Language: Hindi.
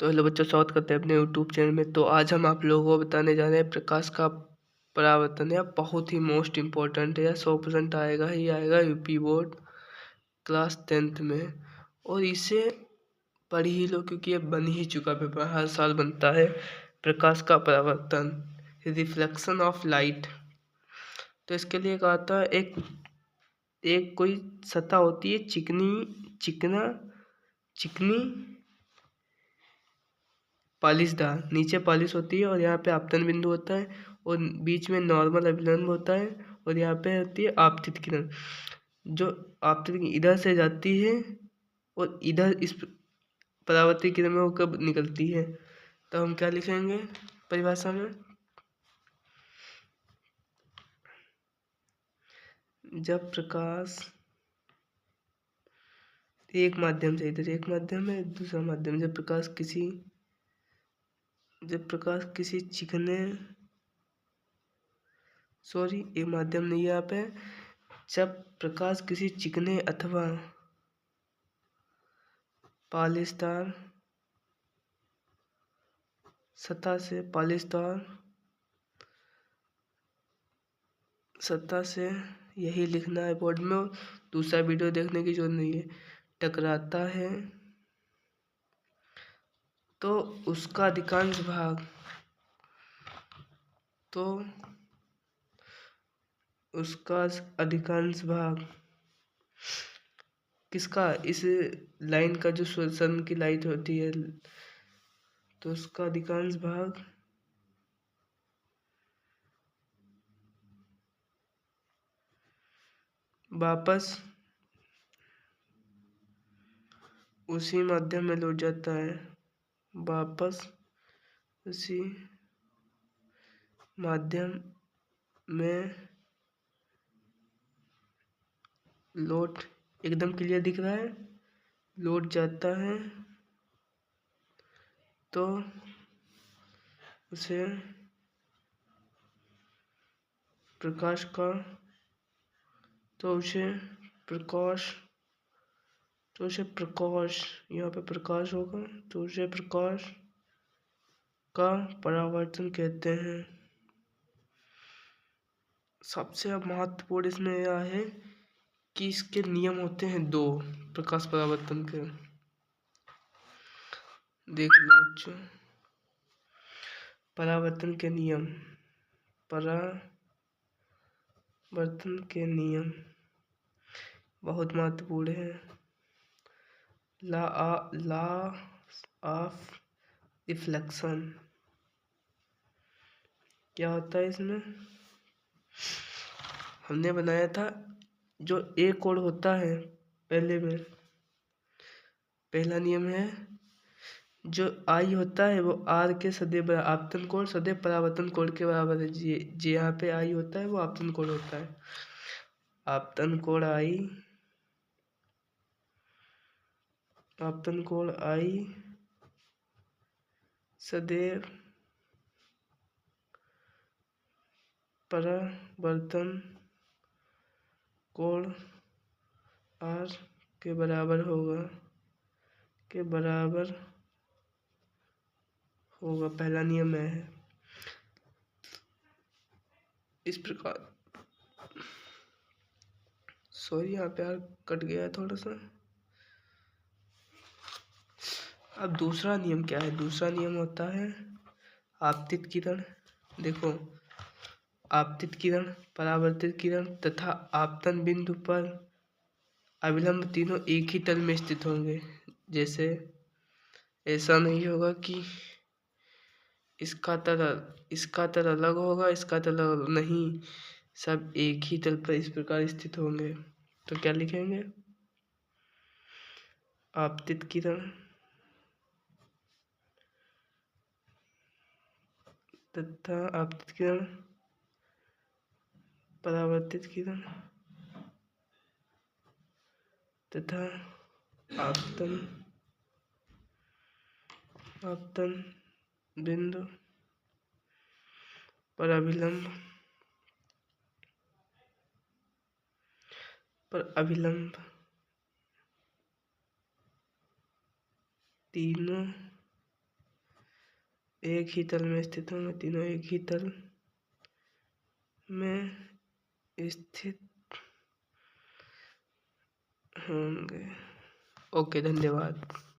तो हेलो बच्चों, स्वागत करते हैं अपने यूट्यूब चैनल में। तो आज हम आप लोगों को बताने जा रहे हैं प्रकाश का परावर्तन। यह बहुत ही मोस्ट इम्पोर्टेंट है, यह 100% आएगा ही आएगा यूपी बोर्ड क्लास 10th में। और इसे पढ़ ही लो क्योंकि ये बन ही चुका पेपर, हर साल बनता है। प्रकाश का परावर्तन, रिफ्लेक्शन ऑफ लाइट। तो इसके लिए कहा था एक कोई सतह होती है चिकनी पॉलिशदार, नीचे पॉलिश होती है और यहाँ पे आपतन बिंदु होता है और बीच में नॉर्मल अभिलंब होता है और यहाँ पे होती है आपतित किरण। जो आपतित इधर से जाती है और इधर इस परावर्तित किरण में वो कब निकलती है। तो हम क्या लिखेंगे परिभाषा में, जब प्रकाश एक माध्यम से, इधर एक माध्यम है दूसरा माध्यम, जब प्रकाश किसी चिकने एक माध्यम नहीं है यहाँ पे, जब प्रकाश किसी चिकने अथवा पॉलिशदार सतह से यही लिखना है बोर्ड में, और दूसरा वीडियो देखने की जरूरत नहीं है, टकराता है तो उसका अधिकांश भाग किसका, इस लाइन का जो सन की लाइट होती है, तो उसका अधिकांश भाग वापस उसी माध्यम में लौट जाता है, वापस उसी माध्यम में लौट, एकदम क्लियर दिख रहा है, लौट जाता है तो उसे प्रकाश यहाँ पे प्रकाश होगा तो उसे प्रकाश का परावर्तन कहते हैं। सबसे अब महत्वपूर्ण इसमें यह है कि इसके नियम होते हैं 2 प्रकाश परावर्तन के। देख लो बच्चों, परावर्तन के नियम बहुत महत्वपूर्ण है। लॉ ऑफ रिफ्लेक्शन क्या होता है इसमें, हमने बनाया था जो ए कोण होता है, पहला नियम है, जो आई होता है वो आर के सदैव आपतन कोण सदैव परावर्तन कोण के बराबर है। जी यहाँ पे आई होता है वो आपतन कोण होता है, आपतन कोण आई सदैव परावर्तन कोण आर के बराबर होगा, पहला नियम है। इस प्रकार यहाँ पे यार कट गया है थोड़ा सा। अब दूसरा नियम क्या है, दूसरा नियम होता है आपतित किरण। देखो, आपतित किरण, परावर्तित किरण तथा आपतन बिंदु पर अभिलंब तीनों एक ही तल में स्थित होंगे। जैसे ऐसा नहीं होगा कि इसका तल अलग होगा, इसका तल अलग, नहीं, सब एक ही तल पर इस प्रकार स्थित होंगे। तो क्या लिखेंगे, आपतित किरण तथा आपतित किरण, परावर्तित किरण तथा आपतन बिंदु पर अभिलंब तीनों एक ही तल में स्थित होंगे, तीनों एक ही तल में स्थित होंगे। ओके, धन्यवाद।